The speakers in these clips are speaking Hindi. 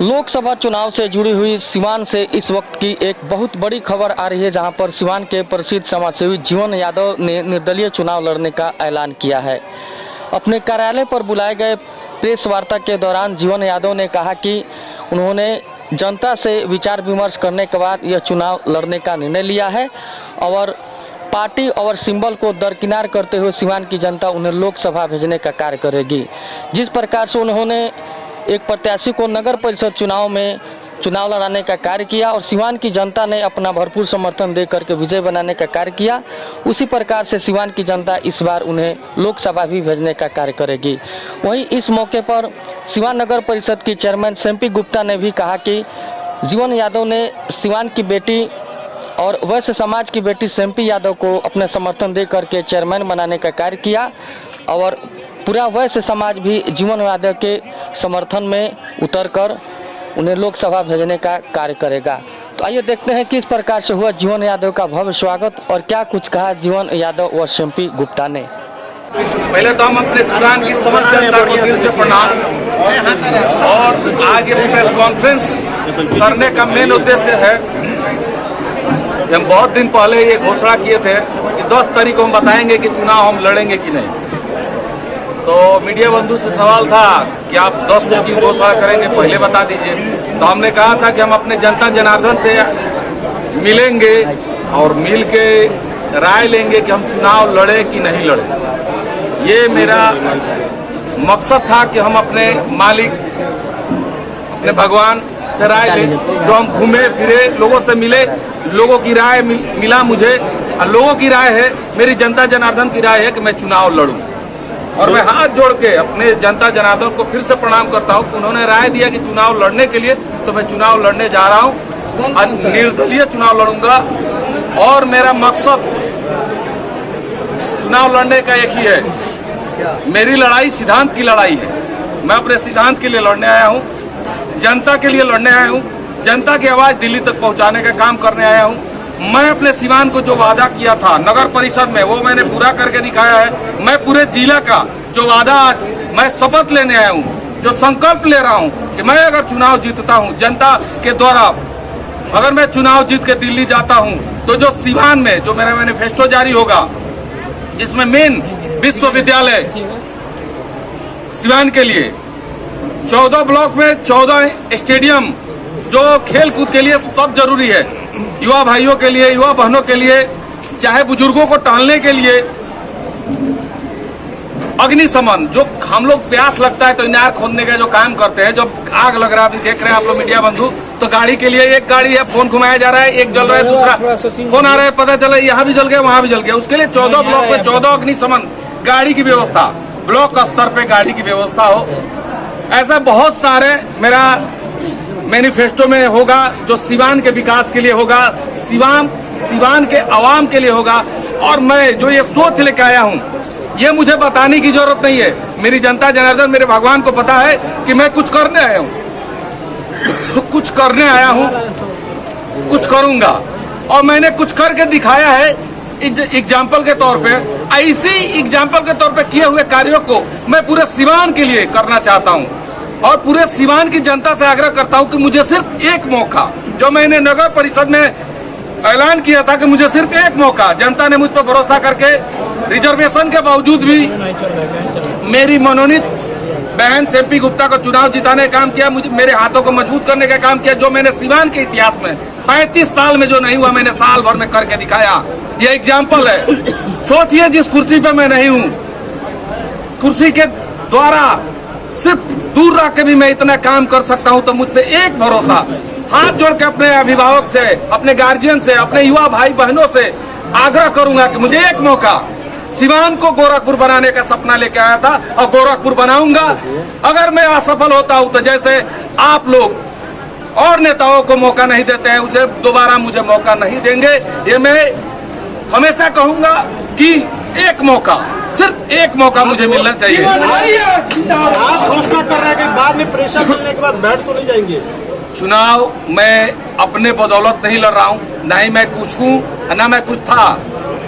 लोकसभा चुनाव से जुड़ी हुई सिवान से इस वक्त की एक बहुत बड़ी खबर आ रही है, जहां पर सिवान के प्रसिद्ध समाजसेवी जीवन यादव ने निर्दलीय चुनाव लड़ने का ऐलान किया है। अपने कार्यालय पर बुलाए गए प्रेस वार्ता के दौरान जीवन यादव ने कहा कि उन्होंने जनता से विचार विमर्श करने के बाद यह चुनाव लड़ने का निर्णय लिया है और पार्टी और सिंबल को दरकिनार करते हुए सिवान की जनता उन्हें लोकसभा भेजने का कार्य करेगी। जिस प्रकार से उन्होंने एक प्रत्याशी को नगर परिषद चुनाव में चुनाव लड़ाने का कार्य किया और सिवान की जनता ने अपना भरपूर समर्थन दे करके विजय बनाने का कार्य किया, उसी प्रकार से सिवान की जनता इस बार उन्हें लोकसभा भी भेजने का कार्य करेगी। वहीं इस मौके पर सिवान नगर परिषद की चेयरमैन सेम्पी गुप्ता ने भी कहा कि जीवन यादव ने सिवान की बेटी और वैश्य समाज की बेटी सेम्पी यादव को अपने समर्थन दे करके चेयरमैन बनाने का कार्य किया और पूरा वैश्य समाज भी जीवन यादव के समर्थन में उतरकर उन्हें लोकसभा भेजने का कार्य करेगा। तो आइए देखते हैं किस प्रकार से हुआ जीवन यादव का भव्य स्वागत और क्या कुछ कहा जीवन यादव और सेम्पी गुप्ता ने। पहले तो हम अपने सिवान की समस्त जनता को दिल से प्रणाम और आज ये प्रेस कॉन्फ्रेंस करने का मेन उद्देश्य है। हम बहुत दिन पहले ये घोषणा किए थे कि 10 तारीख को हम बताएंगे कि चुनाव हम लड़ेंगे कि नहीं। तो मीडिया बंधु से सवाल था कि आप 10 को की घोषणा करेंगे, पहले बता दीजिए। तो हमने कहा था कि हम अपने जनता जनार्दन से मिलेंगे और मिल के राय लेंगे कि हम चुनाव लड़े कि नहीं लड़े। ये मेरा मकसद था कि हम अपने मालिक अपने भगवान से राय लें। जो हम घूमे फिरे, लोगों से मिले, लोगों की राय मिला मुझे और लोगों की राय है, मेरी जनता जनार्दन की राय है कि मैं चुनाव लड़ूं। और मैं हाथ जोड़ के अपने जनता जनार्दन को फिर से प्रणाम करता हूं कि उन्होंने राय दिया कि चुनाव लड़ने के लिए, तो मैं चुनाव लड़ने जा रहा हूं। आज निर्दलीय चुनाव लड़ूंगा और मेरा मकसद चुनाव लड़ने का एक ही है। मेरी लड़ाई सिद्धांत की लड़ाई है। मैं अपने सिद्धांत के लिए लड़ने आया हूं, जनता के लिए लड़ने आया हूं, जनता की आवाज दिल्ली तक पहुंचाने का काम करने आया हूं। मैं अपने सिवान को जो वादा किया था नगर परिषद में, वो मैंने पूरा करके दिखाया है। मैं पूरे जिला का जो वादा आज मैं शपथ लेने आया हूँ, जो संकल्प ले रहा हूँ कि मैं अगर चुनाव जीतता हूँ जनता के द्वारा, अगर मैं चुनाव जीत के दिल्ली जाता हूँ, तो जो सिवान में जो मेरा मैनिफेस्टो जारी होगा, जिसमें मेन विश्वविद्यालय सिवान के लिए 14 ब्लॉक में 14 स्टेडियम, जो खेल कूद के लिए सब जरूरी है, युवा भाइयों के लिए, युवा बहनों के लिए, चाहे बुजुर्गों को टहलने के लिए, अग्निशमन, जो हम लोग प्यास लगता है तो इनार खोदने का जो काम करते हैं, जब आग लग रहा है, अभी देख रहे हैं आप लोग मीडिया बंधु, तो गाड़ी के लिए एक गाड़ी है, फोन घुमाया जा रहा है, एक जल रहा है, दूसरा फोन आ रहा है, पता चला यहाँ भी जल गया वहां भी जल गया। उसके लिए 14 ब्लॉक में 14 अग्निशमन गाड़ी की व्यवस्था, ब्लॉक स्तर पे गाड़ी की व्यवस्था हो। ऐसा बहुत सारे मेरा मैनिफेस्टो में होगा जो सिवान के विकास के लिए होगा, सिवान के आवाम के लिए होगा। और मैं जो ये सोच लेके आया हूँ, ये मुझे बताने की जरूरत नहीं है। मेरी जनता जनार्दन, मेरे भगवान को पता है कि मैं कुछ करने आया हूँ कुछ करने आया हूँ, कुछ करूंगा और मैंने कुछ करके दिखाया है। एग्जाम्पल के तौर पे, ऐसी एग्जाम्पल के तौर पे किए हुए कार्यों को मैं पूरे सिवान के लिए करना चाहता हूँ और पूरे सिवान की जनता से आग्रह करता हूं कि मुझे सिर्फ एक मौका, जो मैंने नगर परिषद में ऐलान किया था कि मुझे सिर्फ एक मौका, जनता ने मुझ पर भरोसा करके रिजर्वेशन के बावजूद भी मेरी मनोनीत बहन सेम्पी गुप्ता को चुनाव जिताने का काम किया, मुझे मेरे हाथों को मजबूत करने का काम किया। जो मैंने सिवान के इतिहास में 35 साल में जो नहीं हुआ, मैंने साल भर में करके दिखाया। ये एग्जाम्पल है। सोचिए, जिस कुर्सी पे मैं नहीं हूँ, कुर्सी के द्वारा सिर्फ दूर रह के भी मैं इतना काम कर सकता हूं, तो मुझ पे एक भरोसा, हाथ जोड़ के अपने अभिभावक से, अपने गार्जियन से, अपने युवा भाई बहनों से आग्रह करूंगा कि मुझे एक मौका, सिवान को गोरखपुर बनाने का सपना लेके आया था और गोरखपुर बनाऊंगा। अगर मैं असफल होता हूं तो जैसे आप लोग और नेताओं को मौका नहीं देते हैं, उसे दोबारा मुझे मौका नहीं देंगे। ये मैं हमेशा कहूंगा कि एक मौका, सिर्फ एक मौका मुझे मिलना चाहिए। आज घोषणा कर रहे हैं कि बाद में प्रेशर मिलने के बाद बैठ तो नहीं जाएंगे। चुनाव मैं अपने बदौलत नहीं लड़ रहा हूँ, न ही मैं कुछ हूँ, न मैं कुछ था,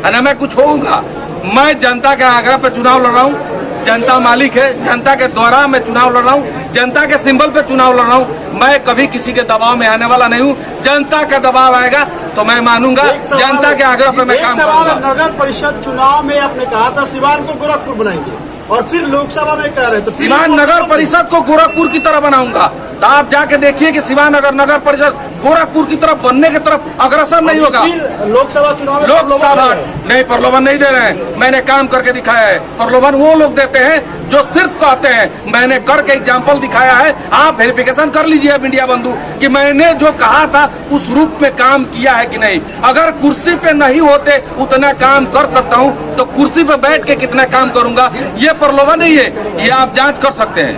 न मैं कुछ होऊंगा। मैं जनता के आग्रह पे चुनाव लड़ रहा हूँ जनता मालिक है, जनता के द्वारा मैं चुनाव लड़ रहा हूँ, जनता के सिंबल पे चुनाव लड़ रहा हूँ। मैं कभी किसी के दबाव में आने वाला नहीं हूँ। जनता का दबाव आएगा तो मैं मानूंगा, जनता के आग्रह पे मैं काम करूंगा। नगर परिषद चुनाव में आपने कहा था सिवान को गोरखपुर बनाएंगे और फिर लोकसभा में कह रहे तो सिवान नगर परिषद को गोरखपुर की तरह बनाऊंगा। तो आप जाके देखिए कि सिवान अगर नगर परिषद गोरखपुर की तरफ बनने की तरफ अग्रसर नहीं होगा। लोकसभा चुनाव में लोकसभा नहीं, प्रलोभन नहीं दे रहे हैं। मैंने काम करके दिखाया है। प्रलोभन वो लोग देते हैं जो सिर्फ कहते हैं। मैंने करके एग्जाम्पल दिखाया है। आप वेरिफिकेशन कर लीजिए मीडिया बंधु कि मैंने जो कहा था उस रूप में काम किया है कि नहीं। अगर कुर्सी पे नहीं होते उतना काम कर सकता हूँ तो कुर्सी पे बैठ के कितना काम करूंगा, ये प्रलोभन नहीं है, ये आप जांच कर सकते हैं।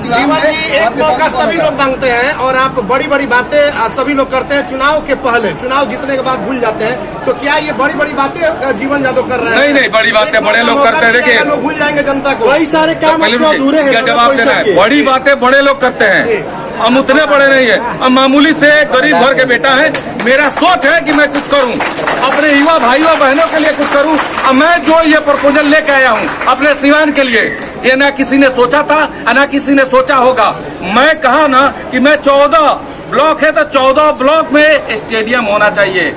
एक मौका सभी लोग मांगते हैं और आप बड़ी बड़ी बातें सभी लोग करते हैं चुनाव के पहले, चुनाव जीतने के बाद भूल जाते हैं। तो क्या ये बड़ी बड़ी बातें जीवन यादव कर रहे हैं? नहीं, बड़ी बातें बड़े लोग करते हैं। देखिए, लोग भूल जाएंगे जनता को। कई सारे काम अधूरे हैं। क्या जवाब देना है? बड़ी बातें बड़े लोग करते हैं, हम उतने बड़े नहीं है। हम मामूली से गरीब घर के बेटा है। मेरा सोच है कि मैं कुछ करूं, अपने युवा भाइयों बहनों के लिए कुछ करूं। और मैं जो ये प्रपोजल लेके आया हूं अपने सिवान के लिए, ये ना किसी ने सोचा था ना किसी ने सोचा होगा। मैं कहा ना कि मैं 14 ब्लॉक है तो 14 ब्लॉक में स्टेडियम होना चाहिए,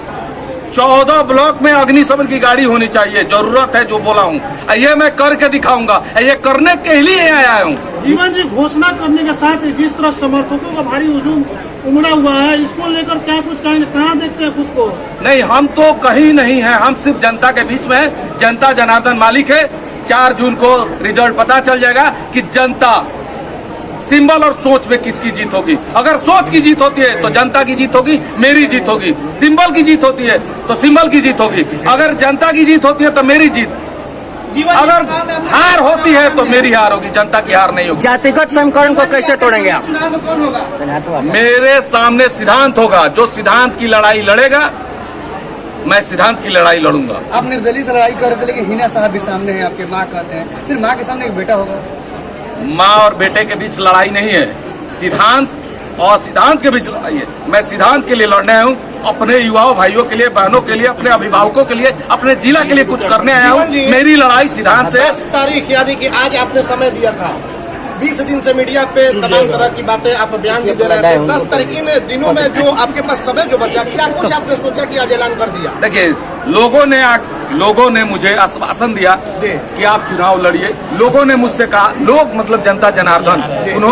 14 ब्लॉक में अग्निशमन की गाड़ी होनी चाहिए। जरूरत है जो बोला हूँ, ये मैं करके दिखाऊंगा। ये करने के लिए आया हूँ। जीवन जी, घोषणा करने के साथ ही जिस तरह समर्थकों का भारी हुजूम उमड़ा हुआ है, इसको लेकर क्या कुछ कहेंगे? कहाँ देखते हैं खुद को? नहीं, हम तो कहीं नहीं है, हम सिर्फ जनता के बीच में है। जनता जनार्दन मालिक है। 4 जून को रिजल्ट पता चल जाएगा कि जनता सिंबल और सोच में किसकी जीत होगी। अगर सोच की जीत होती है तो जनता की जीत होगी, मेरी जीत होगी। सिंबल की जीत होती है तो सिंबल की जीत होगी। अगर जनता की जीत होती है तो मेरी जीत, अगर हार होती है तो मेरी हार होगी, जनता की हार नहीं होगी। जातिगत समीकरण को कैसे तोड़ेंगे आप? मेरे सामने सिद्धांत होगा। जो सिद्धांत की लड़ाई लड़ेगा, मैं सिद्धांत की लड़ाई लड़ूंगा। आप निर्दलीय से लड़ाई कर रहे थे, लेकिन हिना साहब भी सामने हैं, आपके माँ कहते हैं, फिर माँ के सामने एक बेटा होगा। माँ और बेटे के बीच लड़ाई नहीं है, सिद्धांत और सिद्धांत के बीच लड़ाई है। मैं सिद्धांत के लिए लड़ने आया हूँ, अपने युवाओं भाइयों के लिए, बहनों के लिए, अपने अभिभावकों के लिए, अपने जिला के लिए कुछ करने आया हूँ। मेरी लड़ाई सिद्धांत से। 10 तारीख यानी कि आज आपने समय दिया था, 20 दिन से मीडिया पे तमाम तरह की बातें आप बयान भी दे रहे थे। 10 तारीख इन दिनों में जो आपके पास समय जो बचा, क्या कुछ आपने सोचा कि आज ऐलान कर दिया? देखिए, लोगों ने मुझे आश्वासन दिया कि आप चुनाव लड़िए। लोगों ने मुझसे कहा, लोग मतलब जनता जनार्दन,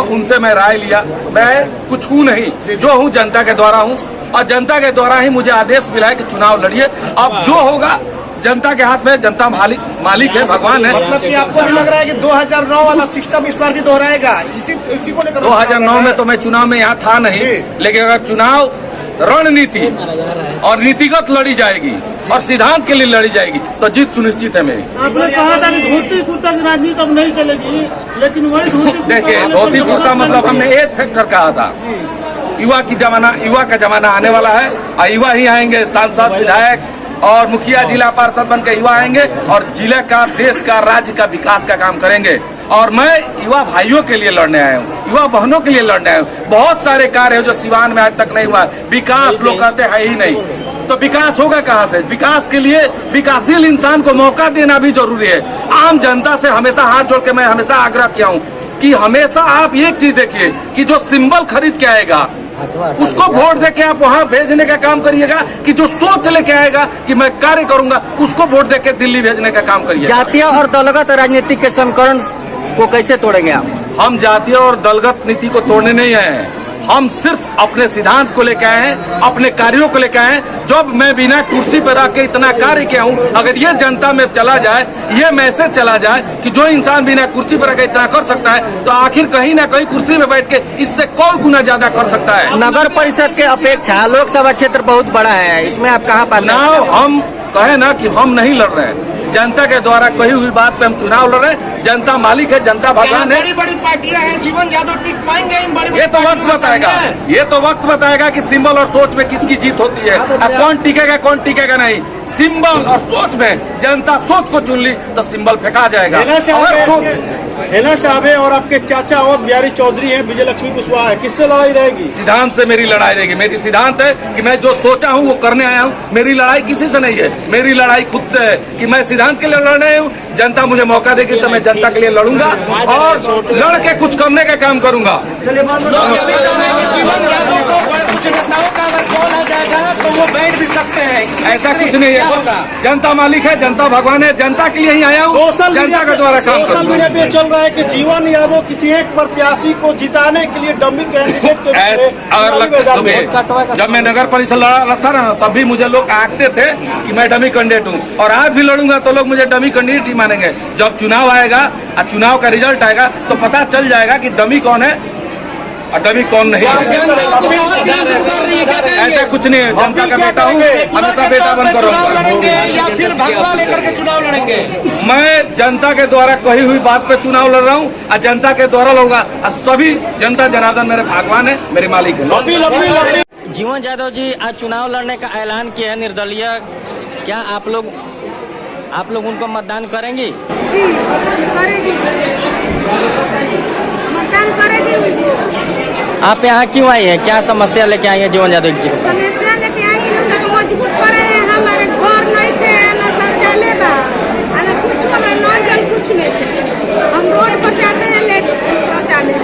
उनसे मैं राय लिया। मैं कुछ हूँ नहीं, जो हूँ जनता के द्वारा हूँ और जनता के द्वारा ही मुझे आदेश मिला है कि चुनाव लड़िए। अब जो होगा जनता के हाथ में, जनता मालिक है, भगवान है। मतलब कि आपको भी लग रहा है कि 2009 वाला सिस्टम इस बार भी दोहराएगा? इसी को लेकर 2009 में तो मैं चुनाव में यहाँ था नहीं, लेकिन अगर चुनाव रणनीति और नीतिगत लड़ी जाएगी और सिद्धांत के लिए लड़ी जाएगी तो जीत सुनिश्चित है मेरी। आपने कहा था कि धोती कुर्ता की राजनीति अब नहीं चलेगी, लेकिन वही देखिए, धोती कुर्ता मतलब हमने एक फैक्टर कहा था, युवा का जमाना आने वाला है और युवा ही आएंगे। सांसद, विधायक और मुखिया, जिला पार्षद बन के युवा आएंगे और जिले का, देश का, राज्य का विकास का काम करेंगे। और मैं युवा भाइयों के लिए लड़ने आया हूँ, युवा बहनों के लिए लड़ने आया हूँ। बहुत सारे कार्य है जो सिवान में आज तक नहीं हुआ। विकास लोग कहते हैं ही नहीं, तो विकास होगा कहाँ से? विकास के लिए विकासशील इंसान को मौका देना भी जरूरी है। आम जनता से हमेशा हाथ जोड़ के मैं हमेशा आग्रह किया हूँ कि हमेशा आप एक चीज देखिए कि जो सिंबल खरीद के आएगा उसको वोट देके आप वहाँ भेजने का काम करिएगा, कि जो सोच लेके आएगा कि मैं कार्य करूंगा उसको वोट देके दिल्ली भेजने का काम करिए। जातीय और दलगत राजनीति के समीकरण को कैसे तोड़ेंगे आप? हम जातीय और दलगत नीति को तोड़ने नहीं आए हैं, हम सिर्फ अपने सिद्धांत को लेकर आए हैं, अपने कार्यों को लेकर आए हैं। जब मैं बिना कुर्सी पर रख के इतना कार्य किया हूँ, अगर ये जनता में चला जाए, ये मैसेज चला जाए कि जो इंसान बिना कुर्सी पर रख के इतना कर सकता है, तो आखिर कहीं ना कहीं कुर्सी में बैठ के इससे कई गुना ज्यादा कर सकता है। नगर परिषद के अपेक्षा लोकसभा क्षेत्र बहुत बड़ा है, इसमें आप कहाँ पाते हैं? चुनाव हम कहे ना कि हम नहीं लड़ रहे हैं, जनता के द्वारा कही हुई बात पे हम चुनाव लड़ रहे हैं। जनता मालिक है, जनता भगवान है। बड़ी बड़ी पार्टियां हैं, जीवन यादव टिक पाएंगे इन बड़ी? ये तो वक्त बताएगा, ये तो वक्त बताएगा कि सिंबल और सोच में किसकी जीत होती है, कौन टिकेगा नहीं। सिंबल और सोच में जनता सोच को चुन ली तो सिंबल फेंका जाएगा। और सोच हिना साहब है और आपके चाचा और बिहारी चौधरी हैं, विजय लक्ष्मी कुशवाहा है, किससे लड़ाई रहेगी? सिद्धांत से मेरी लड़ाई रहेगी। मेरी सिद्धांत है कि मैं जो सोचा हूँ वो करने आया हूँ। मेरी लड़ाई किसी से नहीं है, मेरी लड़ाई खुद से है कि मैं सिद्धांत के लिए लड़ रहा हूँ। जनता मुझे मौका देगी तो मैं जनता के लिए लड़ूंगा और लड़ के कुछ करने का काम करूंगा। लोग ये भी कह रहे हैं कि जीवन यादव को कुछ नेताओं का अगर कॉल आ जाएगा तो वो बैठ भी सकते हैं। ऐसा कुछ नहीं है, जनता मालिक है, जनता भगवान है, जनता के लिए ही आया हूँ, जनता के द्वारा काम करूंगा। सोशल मीडिया पे चल रहा है कि जीवन यादव किसी एक प्रत्याशी को जिताने के लिए डमी कैंडिडेट के जब मैं नगर परिषद लड़ा था ना, तब भी मुझे लोग आंकते थे कि मैं डमी कैंडिडेट हूँ, और आज भी लड़ूंगा तो लोग मुझे डमी कैंडिडेट ही मानेंगे। जब चुनाव आएगा और चुनाव का रिजल्ट आएगा तो पता चल जाएगा कि डमी कौन है और डमी कौन नहीं है। ऐसा कुछ नहीं है, जनता का बेटा हूँ, हमेशा बेटा बनकर रहूंगा। या फिर भगवा लेकर के चुनाव लड़ेंगे? मैं जनता के द्वारा कही हुई बात पे चुनाव लड़ रहा हूँ और जनता के द्वारा लड़ूंगा। और सभी जनता जनार्दन मेरे भगवान है, मेरे मालिक है। जीवन यादव जी आज चुनाव लड़ने का ऐलान किया है निर्दलीय, क्या आप लोग उनको मतदान करेंगी? जी करेगी, मतदान करेगी। आप यहाँ क्यों आई हैं, क्या समस्या लेके आई है जीवन यादव जी? समस्या लेके आई है, उनको मजबूत करे हैं। हमारे घर नहीं थे, न शौचालय बा, न कुछ न जल कुछ नहीं थे। हम रोड पर जाते हैं लेट शौचालय।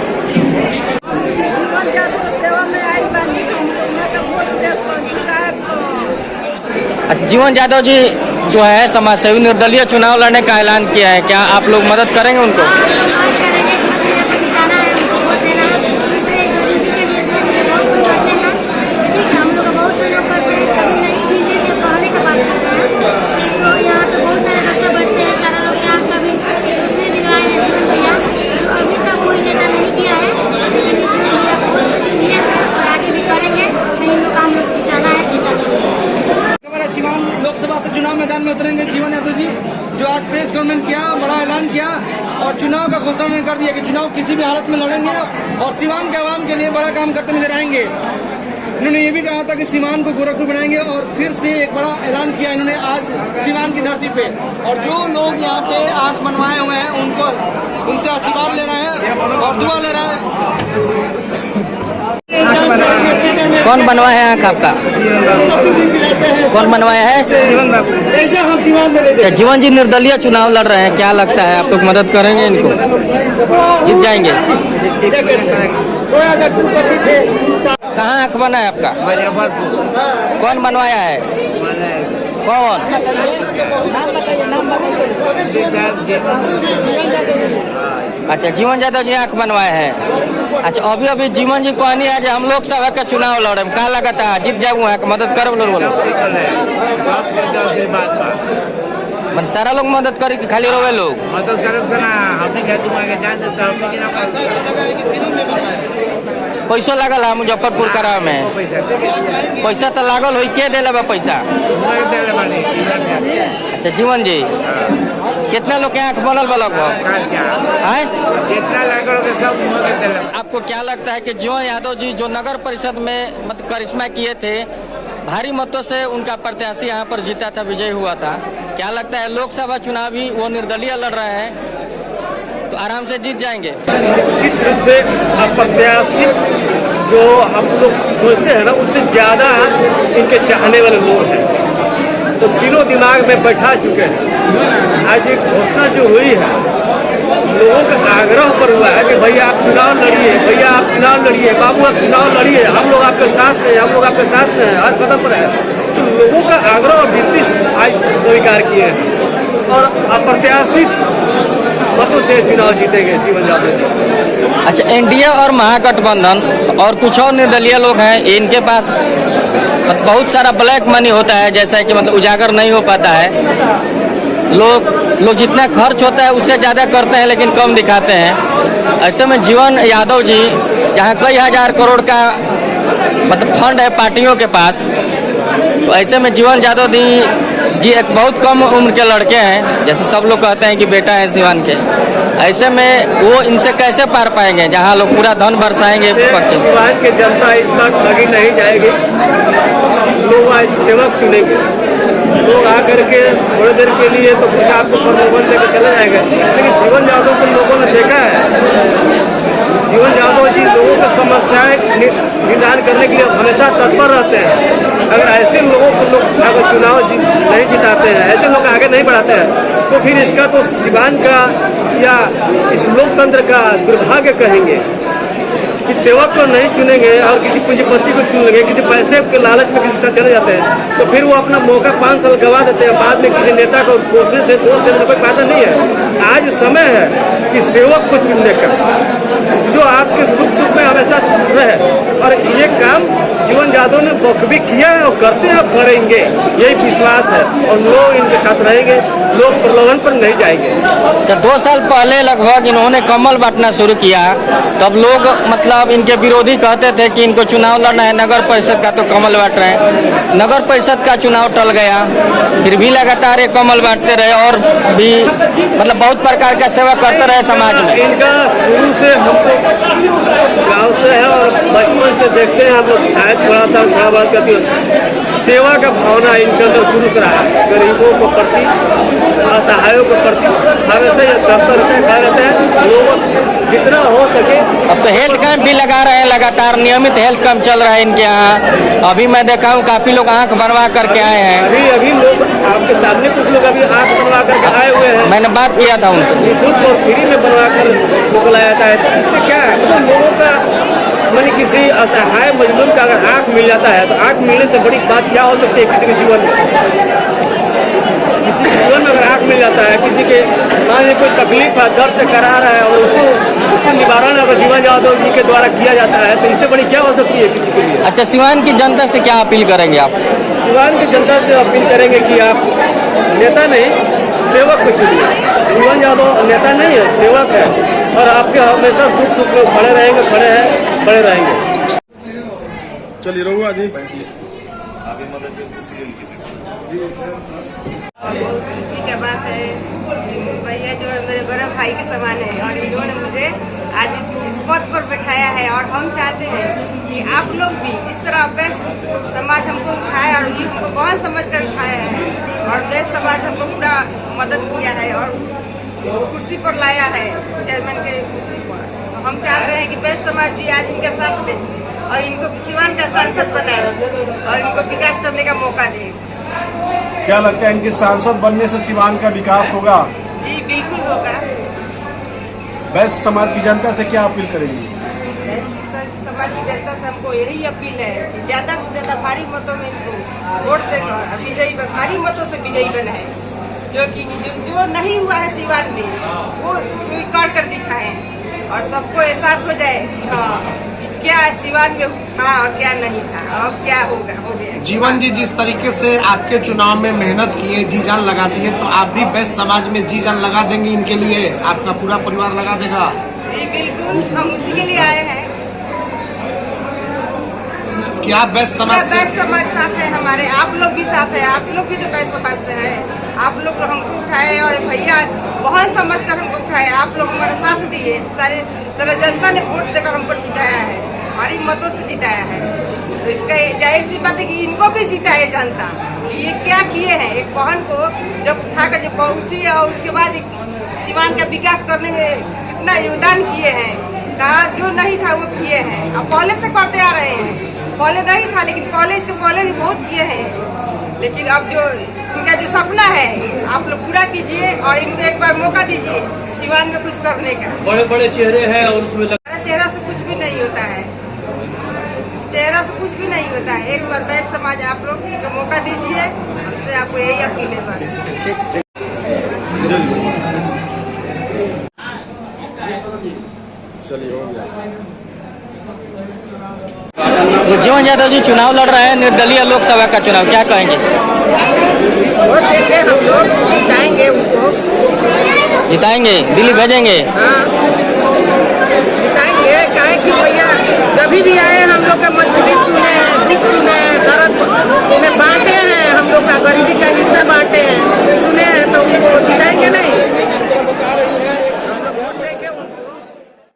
जीवन यादव सेवा में आई बानी, जीवन यादव जी जो है समाज सेवी निर्दलीय चुनाव लड़ने का ऐलान किया है, क्या आप लोग मदद करेंगे उनको? लोकसभा से चुनाव मैदान में उतरेंगे जीवन यादव जी, जो आज प्रेस कॉन्फ्रेंस किया, बड़ा ऐलान किया और चुनाव का घोषणा कर दिया कि चुनाव किसी भी हालत में लड़ेंगे और सीवान के आवाम के लिए बड़ा काम करते नजर आएंगे। इन्होंने ये भी कहा था कि सीवान को गोरखपुर बनाएंगे और फिर से एक बड़ा ऐलान किया इन्होंने आज सीवान की धरती पे। और जो लोग यहाँ पे आंख बनवाए हुए हैं उनको उनसे आशीर्वाद ले रहे हैं और दुआ ले रहे हैं। कौन बनवाया है आँख आपका? कौन बनवाया है? अच्छा, जीवन जी निर्दलीय चुनाव लड़ रहे हैं, क्या लगता है आप लोग मदद करेंगे इनको, जीत जाएंगे? कहाँ आँख बना है आपका? कौन बनवाया है? कौन? अच्छा, जीवन यादव जी आँख बनवाए हैं। अच्छा, अभी जीवन जी कहनी है हम लोग सब का चुनाव लड़े, का लगता है जीत जाऊँ है, मदद कर बोलो। मतलब सारा लोग मदद करे कि खाली रोवे लोग? मदद पैसा लागल है मुजफ्फरपुर करावे में? पैसा तो लागल हो, के दिले बा पैसा? अच्छा जीवन जी, कितना लोग के आँख बनल बा लगभग? आपको क्या लगता है कि जीवन यादव जी जो नगर परिषद में मतलब करिश्मा किए थे, भारी मतों से उनका प्रत्याशी यहाँ पर जीता था, विजय हुआ था, क्या लगता है लोकसभा चुनाव भी वो निर्दलीय लड़ रहे हैं तो आराम से जीत जाएंगे? निश्चित रूप से प्रत्याशी जो हम लोग सोचते हैं ना, उससे ज्यादा इनके चाहने वाले लोग हैं, तो दिलो दिमाग में बैठा चुके हैं। आज एक घोषणा जो हुई है, लोगों का आग्रह पर हुआ है कि भैया आप चुनाव लड़िए, भैया आप चुनाव लड़िए, बाबू आप चुनाव लड़िए, हम लोग आपके साथ हैं, हम लोग आपके साथ हैं, हर कदम पर है। तो लोगों का आग्रह और विनती आज स्वीकार किए हैं और अप्रत्याशित मतों से चुनाव जीतेंगे जीवन यादव। अच्छा, एनडीए और महागठबंधन और कुछ और निर्दलीय लोग हैं, इनके पास बहुत सारा ब्लैक मनी होता है, जैसा कि मतलब उजागर नहीं हो पाता है। लोग जितना खर्च होता है उससे ज़्यादा करते हैं लेकिन कम दिखाते हैं। ऐसे में जीवन यादव जी जहाँ कई हजार करोड़ का मतलब फंड है पार्टियों के पास, तो ऐसे में जीवन यादव जी एक बहुत कम उम्र के लड़के हैं, जैसे सब लोग कहते हैं कि बेटा है सीवान के। ऐसे में वो इनसे कैसे पार पाएंगे जहाँ लोग पूरा धन बरसाएंगे? सीवान की जनता इस बात लगी नहीं जाएगी, लोग आज सेवक चुनेंगे। लोग आकर के थोड़ी देर के लिए तो कुछ आपको प्रलोभन देकर चले जाएंगे, लेकिन जीवन यादव को लोगों ने देखा है। जीवन यादव जी लोगों की समस्याएं निदान करने के लिए हमेशा तत्पर रहते हैं। अगर ऐसे लोगों को लोग अगर चुनाव नहीं जिताते हैं, ऐसे लोग आगे नहीं बढ़ाते हैं, तो फिर इसका तो सिवान का या इस लोकतंत्र का दुर्भाग्य कहेंगे कि सेवक को नहीं चुनेंगे और किसी पूंजीपति को चुन लेंगे, किसी पैसे के लालच में किसी साथ चले जाते हैं, तो फिर वो अपना मौका 5 साल गवा देते हैं। बाद में किसी नेता को पोषने से दोष देने से कोई फायदा नहीं है। आज समय है कि सेवक को चुनने का, जो आपके सुख दुख में हमेशा रहे, और ये काम जीवन यादव ने बखूबी किया है और करते हैं और करेंगे, यही विश्वास है। और लोग इनके साथ रहेंगे, लोग प्रलोभन पर नहीं जाएंगे। जब 2 साल पहले लगभग इन्होंने कमल बांटना शुरू किया, तब लोग मतलब इनके विरोधी कहते थे कि इनको चुनाव लड़ना है, नगर परिषद का तो कमल बांट रहे हैं। नगर परिषद का चुनाव टल गया, फिर भी लगातार ये कमल बांटते रहे और भी मतलब बहुत प्रकार का सेवा करते रहे समाज में। इनका शुरू से हम लोग गाँव से है और बचपन से देखते हैं हम लोग, शायद थोड़ा सा बड़ा बात करती है, सेवा का भावना इनके अंदर शुरू से रहा है। गरीबों को प्रति, असहायों के प्रति हमेशा ये करते रहते हैं, खा रहते हैं। लोगों जितना हो सके। अब तो हेल्थ कैंप भी लगा रहे हैं, लगातार नियमित हेल्थ कैंप चल रहा है इनके यहाँ। अभी मैं देखा हूँ काफी लोग आंख बनवा करके आए हैं। अभी लोग आपके सामने कुछ लोग अभी आंख बनवा करके आए हुए हैं। मैंने बात किया था उनसे, निःशुल्क और फ्री में बनवा कर मोकलाया जाता है। इससे क्या है, तो लोगों का मैंने किसी असहाय मजलूम का अगर आंख मिल जाता है, तो आंख मिलने से बड़ी बात क्या हो सकती है किसी के जीवन में। किसी के जीवन में अगर आंख मिल जाता है, किसी के मान लीजिए कोई तकलीफ है, दर्द से करा रहा है, और उसको निवारण अगर जीवन यादव जी के द्वारा किया जाता है, तो इससे बड़ी क्या हो सकती है किसी के लिए। अच्छा, सिवान की जनता से क्या अपील करेंगे आप? सिवान की जनता से अपील करेंगे कि आप नेता नहीं, सेवक को चुनिए। जीवन यादव नेता नहीं है, सेवक है, और आपके हमेशा दुख सुख में खड़े रहेंगे, खड़े हैं, खड़े रहेंगे। चलिए रहुआ जी। इसी का बात है, भैया जो है मेरे बड़े भाई के समान है, और इन्होंने मुझे आज इस पद पर बैठाया है। और हम चाहते हैं कि आप लोग भी जिस तरह बेस्ट समाज हमको उठाया और ये हमको कौन समझ कर उठाया है, और बेस्ट समाज हमको पूरा मदद किया है और इस कुर्सी पर लाया है, चेयरमैन के कुर्सी पर। तो हम चाहते हैं कि बेस्ट समाज भी आज इनका साथ दे और इनको सिवान का सांसद बनाए और इनको विकास करने का मौका दे। क्या लगता है इनके सांसद बनने से सिवान का विकास होगा? जी बिल्कुल होगा। बेस्ट समाज की जनता से क्या अपील करेंगी? समाज की जनता से हमको यही अपील है कि ज्यादा से ज्यादा भारी मतों में इनको वोट देकर विजयी, भारी मतों से विजयी बनाए, जो कि जो नहीं हुआ है सिवान में वो कर दिखाए और सबको एहसास हो जाए कि हाँ क्या सिवान में था और क्या नहीं था और क्या हो गया। जीवन जी, जिस तरीके से आपके चुनाव में मेहनत किए, जी जान लगा दिए, तो आप भी बेस्ट समाज में जी जान लगा देंगे इनके लिए? आपका पूरा परिवार लगा देगा? जी बिल्कुल, हम उसी के लिए आए हैं। क्या बेस्ट समाज से? बेस्ट समाज साथ है हमारे, आप लोग भी साथ है, आप लोग भी तो बेस्ट समाज से हैं। आप लोग हमको उठाए और भैया बहुत समझ कर हमको उठाए, आप लोग हमारा साथ दिए, सारे जनता ने वोट देकर हमको जिताया है, हमारी मतों से जिताया है। तो इसका जाहिर सी बात है कि इनको भी जिताया जनता। ये क्या किए हैं, एक बहन को जब उठाकर जब उठी और उसके बाद सिवान का विकास करने में कितना योगदान किए हैं, कहा जो नहीं था वो किए हैं। अब पहले से करते आ रहे हैं, पहले नहीं था लेकिन पहले इसके पहले भी बहुत किए हैं। लेकिन अब जो इनका जो सपना है आप लोग पूरा कीजिए और इनको एक बार मौका दीजिए सिवान में कुछ करने का। बड़े बड़े चेहरे हैं और उसमें चेहरा से कुछ भी नहीं होता है, चेहरा से कुछ भी नहीं होता है। एक बार बेस्ट समाज आप लोग को मौका दीजिए, हमसे आपको यही अपील है बस। तो जीवन यादव जी चुनाव लड़ रहे हैं, निर्दलीय लोकसभा का चुनाव, क्या कहेंगे? वोट देंगे हम लोग, जिताएंगे उनको, जिताएंगे, दिल्ली भेजेंगे। हाँ।